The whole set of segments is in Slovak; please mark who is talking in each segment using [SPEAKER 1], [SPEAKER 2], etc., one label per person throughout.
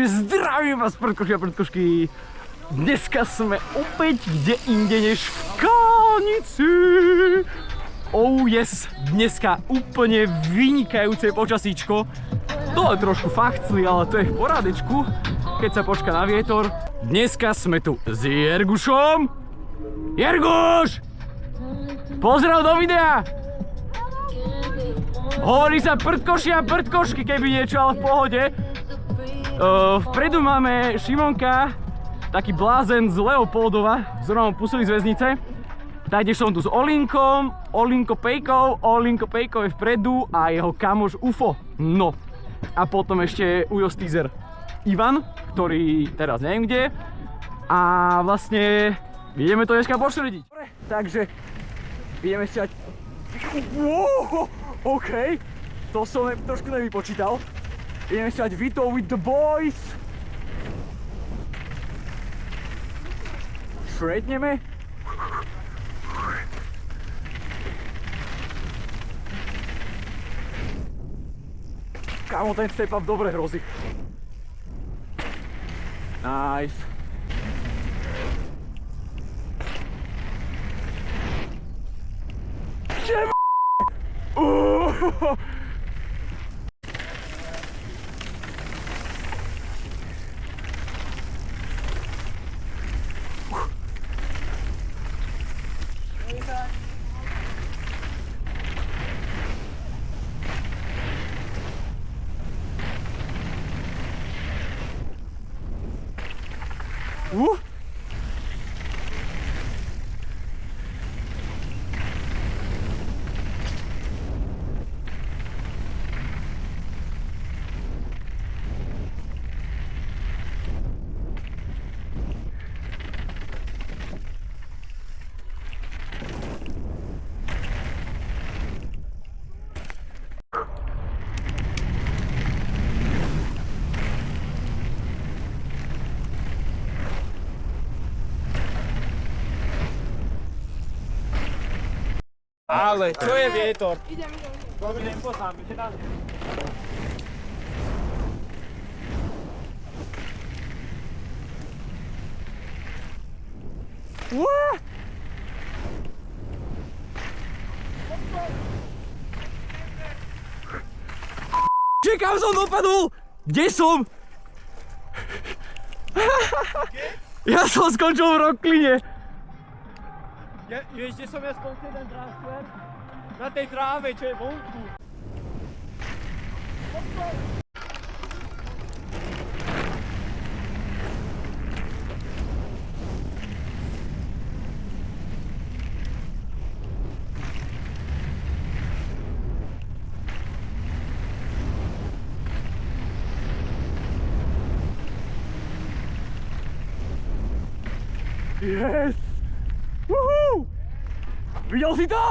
[SPEAKER 1] Zdravím vás, predkošky a predkošky. Dneska sme opäť kde inde než v Kalnici. Oh yes, dneska úplne vynikajúce počasíčko. To je trošku fachcli, ale to je v porádečku, keď sa počká na vietor. Dneska sme tu s Jergušom. Jerguš! Pozdrav do videa! Hovorí sa prdkoši a prdkošky, keby niečo, ale v pohode. Vpredu máme Šimonka, taký blázen z Leopoldova, z Roman Pusili z väznice. Taktiež som tu s Olinkom, Olinko Pejkou je vpredu a jeho kamoš UFO. No, a potom ešte Ujos teaser Ivan, ktorý teraz neviem kde. A vlastne ideme to dneska pošrediť. Takže ideme stiať. Wow, OK, to som trošku nevypočítal. Ideme stiať Vito with the boys. Šredneme. Kámo, ten step up dobre hrozí. Nice. Čem?
[SPEAKER 2] Ale čo je vietor? Idem. Dobre, nepoznám, ide tam.
[SPEAKER 1] Kam som dopadol? Kde som? Ja som skončil v Rokline.
[SPEAKER 2] Vieš, kde som ja skončil ten transfer? Na tej tráve, čo je vonku.
[SPEAKER 1] Yes! Woohoo! Videl si to?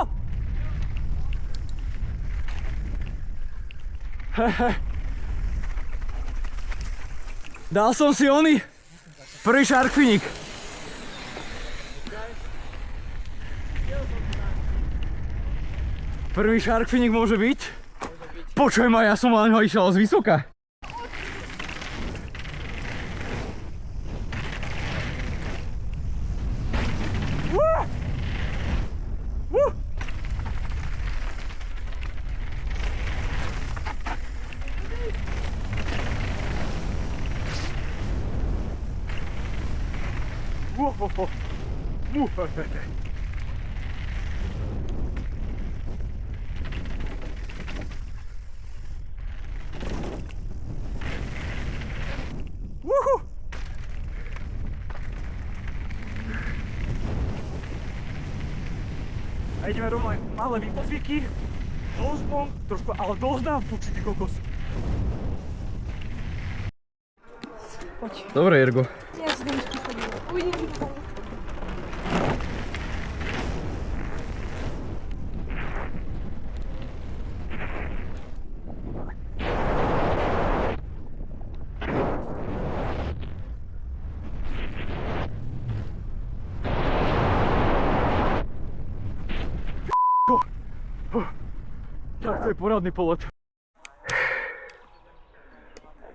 [SPEAKER 1] Dal som si oný prvý shark finik. Prvý shark finik môže byť? Počuj ma, ja som na ňo išiel z vysoka. A ideme rovno malé výpozvíky, dozbom, trošku, ale doznám, fuč, ty kokos.
[SPEAKER 3] Poď.
[SPEAKER 1] Dobre, Jergo.
[SPEAKER 3] Ja si idem skúšať. Uvidím.
[SPEAKER 1] Tak to je poradný polet.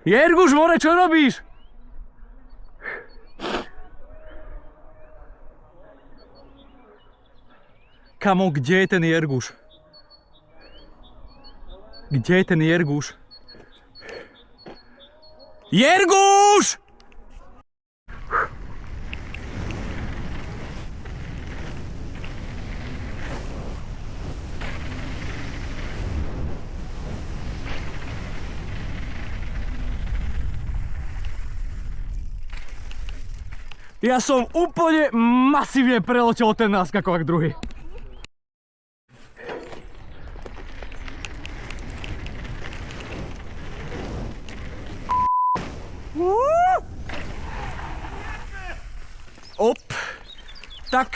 [SPEAKER 1] Jerguš, more, čo robíš? Kamo, kde je ten Jerguš? Kde je ten Jerguš? Jerguš! Ja som úplne masívne preletel ten náskakovák druhý. Op. Tak.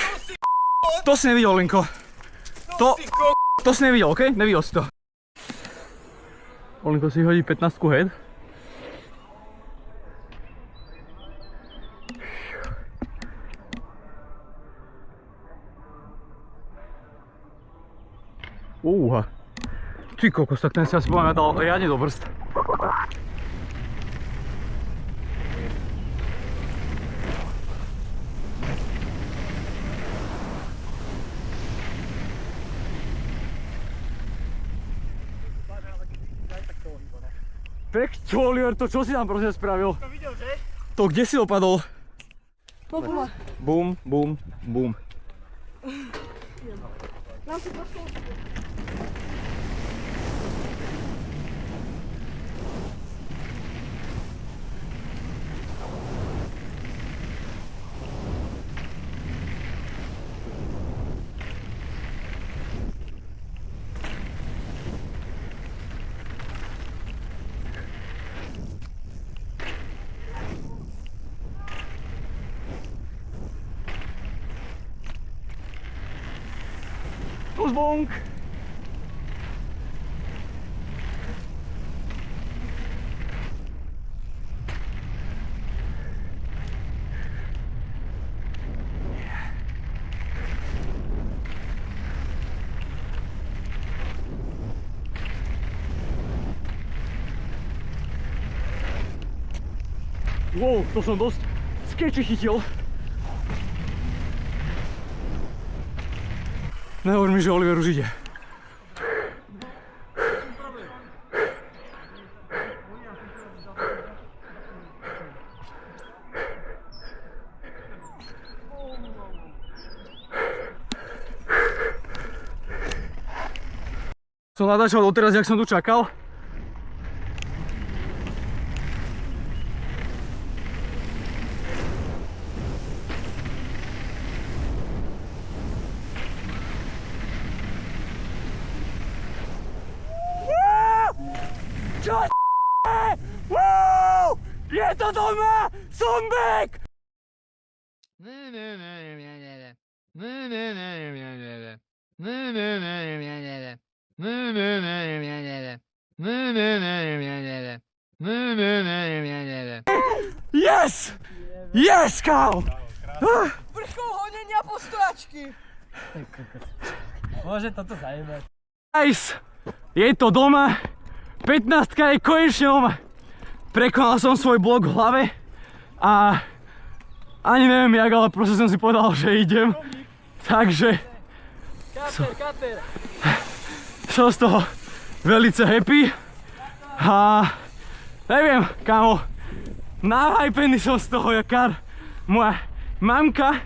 [SPEAKER 1] To si nevidel, Linko. To si nevidel, okej? Okay? Nevidel si to. Olinko si hodí 15 head. Ty kokos, tak ten si asi podľa mňa dal riadne do brzd. Čo, Oliver, to čo si tam prosím spravil?
[SPEAKER 2] To videl, že?
[SPEAKER 1] To kde si dopadol?
[SPEAKER 3] No pomáha.
[SPEAKER 1] Bum, bum, bum.
[SPEAKER 3] Nám si trošku.
[SPEAKER 1] Bonk! Wow, to som dosť sketchy chytil. Nehovor mi, že Oliver už ide. Som natáčal doteraz, jak som tu čakal. Čo je to doma! Som back! Yes! Yes, kámo!
[SPEAKER 3] Vrchol honenia po stojačky.
[SPEAKER 2] Môže toto zajebať.
[SPEAKER 1] Nice! Je to doma. 15 je konečne doma. Prekonal som svoj blok v hlave a ani neviem jak, ale proste som si povedal, že idem. Takže
[SPEAKER 2] Kater.
[SPEAKER 1] som z toho velice happy a neviem, kámo, nahypený som z toho, jakar moja mamka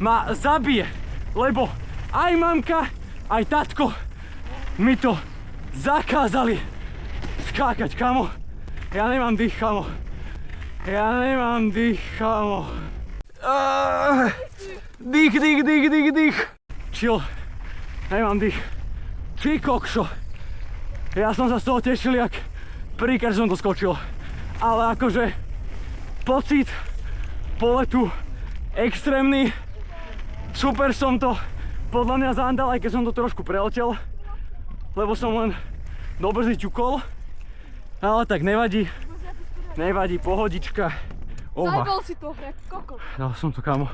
[SPEAKER 1] ma zabije, lebo aj mamka, aj tatko mi to zakázali skákať, kámo. Ja nemám dých, kámo. Dých. Chill. Nemám dých. Ty kokšo. Ja som sa z toho tešil, jak prvýkrát som to skočil. Ale akože pocit poletu extrémny. Super som to podľa mňa zandal, aj keď som to trošku preletel. Lebo som len do brzdy ťukol. Ale tak nevadí. Nevadí, pohodička.
[SPEAKER 3] Zajbal si to, jak kokot.
[SPEAKER 1] Dal som to, kámo.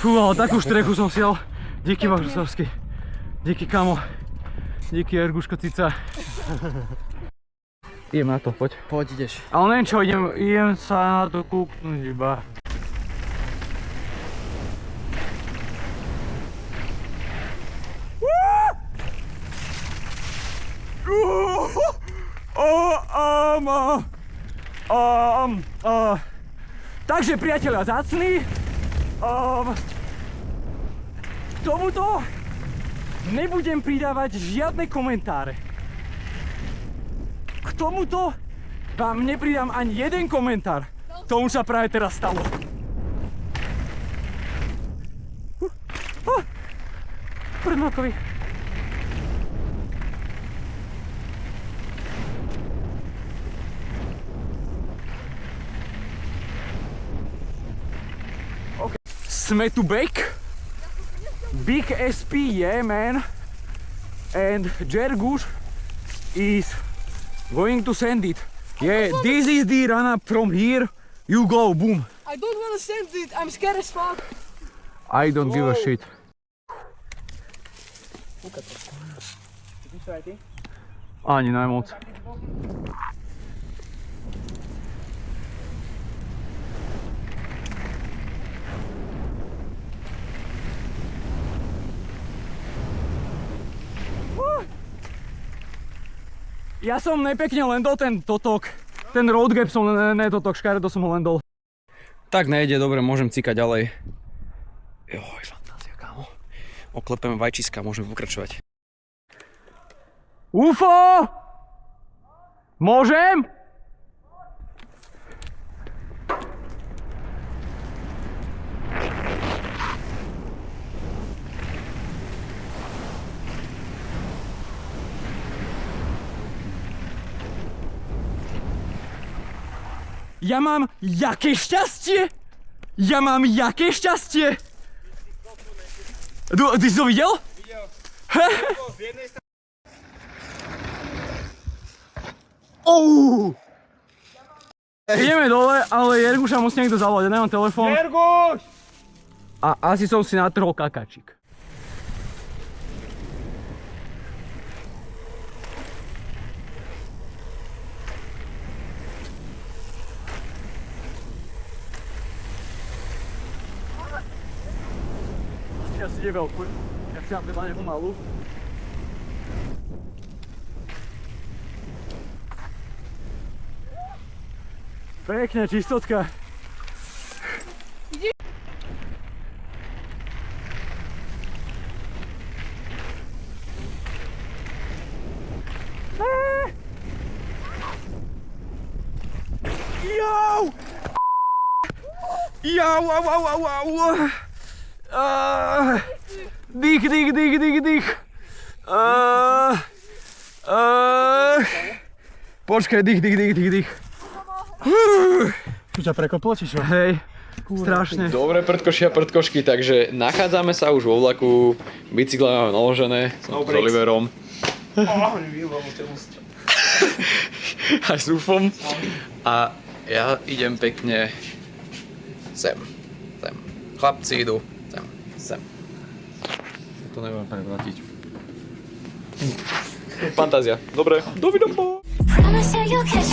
[SPEAKER 1] Fú, ale takú štrechu som si dal. Díky, Vašovský. Díky, kámo. Díky, Erguško Cica. Idem na to, poď.
[SPEAKER 2] Poď, ideš.
[SPEAKER 1] Ale neviem čo, idem sa na to kúknúť iba. Takže priatelia zácni, k tomuto nebudem pridávať žiadne komentáre. K tomuto vám nepridám ani jeden komentár. Tomu sa práve teraz stalo. Prdnokovi. Sme tu back. Big SP, yeah man. And Jergush is going to send it. Yeah, this is the run up from here. You go, boom.
[SPEAKER 3] I don't wanna send it, I'm scared as fuck.
[SPEAKER 1] I don't give a shit. Ani najmoc. Ja som nepekne len dol ten totok. Ten road gap som netotok, škaredo som ho len dol. Tak nejde, dobre, môžem cikať ďalej. Joj, fantázia, kámo. Oklepeme vajčiska, môžeme pokračovať. UFO! Môžem? Ja mám jaké šťastie! Ja mám jaké šťastie! Ty si to videl?
[SPEAKER 2] Videl. Z jednej strany.
[SPEAKER 1] Ideme dole, ale Jerguša musí niekto zavolať, ja nemám telefón.
[SPEAKER 2] Jerguš!
[SPEAKER 1] A asi som si natrhol kakačík. Ja si ide veľkú, ja si mám vedľa neho malú. Pekne, čistotka. Jau! Jau, au, au, au, au! Dých. Počkaj, dých.
[SPEAKER 2] Tu ťa prekoplo, či čo?
[SPEAKER 1] Hej, strašne.
[SPEAKER 4] Dobre, prdkošky, takže nachádzame sa už vo vlaku, bicykle máme naložené s Oliverom. Aj s UFom. A ja idem pekne sem. Chlapci idú sem. To nebudem prevratiť. Fantázia. Dobre, dovidom.
[SPEAKER 5] Promise you you'll catch